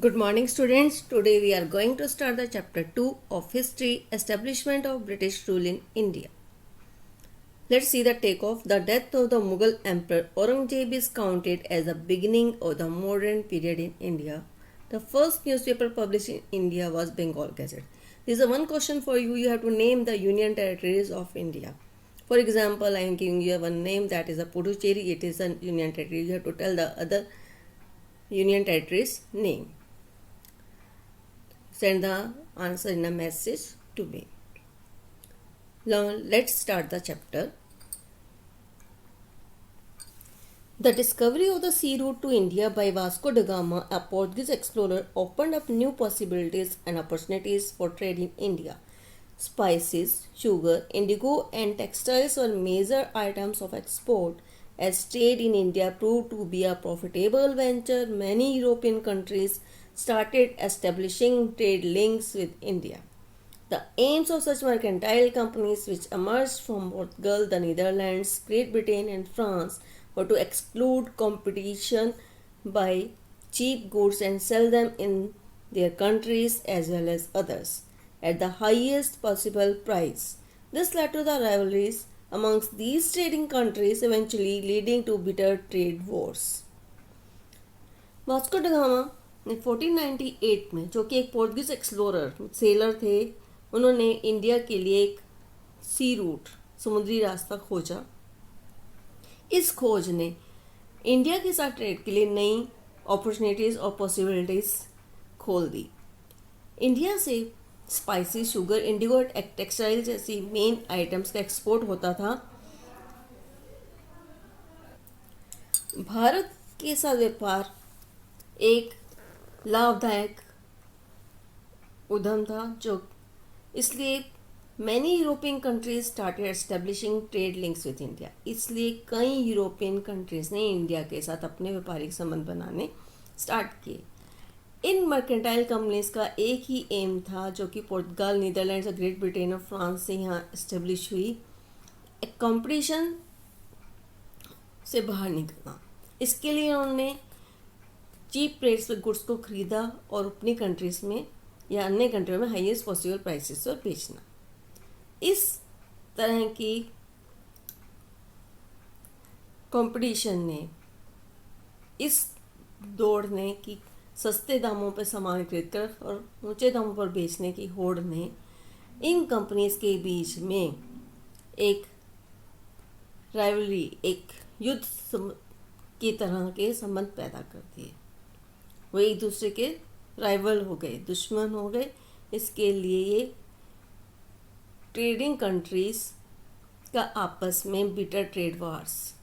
Good morning, students. Today we are going to start the chapter 2 of History, Establishment of British Rule in India. Let's see the takeoff. The death of the Mughal Emperor Aurangzeb is counted as the beginning of the modern period in India. The first newspaper published in India was Bengal Gazette. This is a one question for you. You have to name the union territories of India. For example, I am giving you one name, that is a Puducherry. It is a union territory. You have to tell the other union territories name. Send the answer in a message to me. Now let's start the chapter. The discovery of the sea route to India by Vasco da Gama, a Portuguese explorer, opened up new possibilities and opportunities for trade in India. Spices, sugar, indigo and textiles were major items of export. As trade in India proved to be a profitable venture, many European countries started establishing trade links with India. The aims of such mercantile companies, which emerged from Portugal, the Netherlands, Great Britain and France, were to exclude competition by cheap goods and sell them in their countries as well as others at the highest possible price. This led to the rivalries amongst these trading countries, eventually leading to bitter trade wars. Vasco da Gama ने 1498 में, जो कि एक Portuguese explorer seller थे, उन्होंने India के लिए एक सी रूट, समुद्री रास्ता खोजा। इस खोज ने इंडिया के साथ ट्रेड के लिए नई अपॉर्चुनिटीज़ और पॉसिबिलिटीज़ खोल दी। इंडिया से स्पाइसी, शुगर, इंडिगो और टेक्सटाइल जैसी मेन आइटम्स का एक्सपोर्ट होता था। भारत के साथ व्यापार एक लाभदायक उद्यम था, जो इसलिए many European countries started establishing trade links with India. इसलिए कई यूरोपियन कंट्रीज ने इंडिया के साथ अपने व्यापारिक संबंध बनाने स्टार्ट किए। इन मर्केंटाइल कंपनीज का एक ही एम था, जो कि पुर्तगाल, नीदरलैंड्स और ग्रेट ब्रिटेन और फ्रांस से यहाँ इस्टेब्लिश हुई, एक कंपटीशन से बाहर निकलना। इसके लिए उन्होंने चीप रेट्स पे गुड्स को खरीदा और अपनी कंट्रीज में या अन्य कंट्रियों में हाईएस्ट पॉसिबल प्राइसेस पर बेचना। इस तरह की कंपटीशन ने, इस दौड़ ने कि सस्ते दामों पर सामान खरीद कर और ऊंचे दामों पर बेचने की होड़ ने इन कंपनीज के बीच में एक राइवलरी, एक युद्ध की तरह के संबंध पैदा कर दिए। वो एक दूसरे के राइवल हो गए, दुश्मन हो गए। इसके लिए ये ट्रेडिंग कंट्रीज का आपस में बिटर ट्रेड वार्स,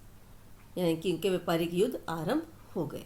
यानी कि उनके व्यापारिक युद्ध आरंभ हो गए।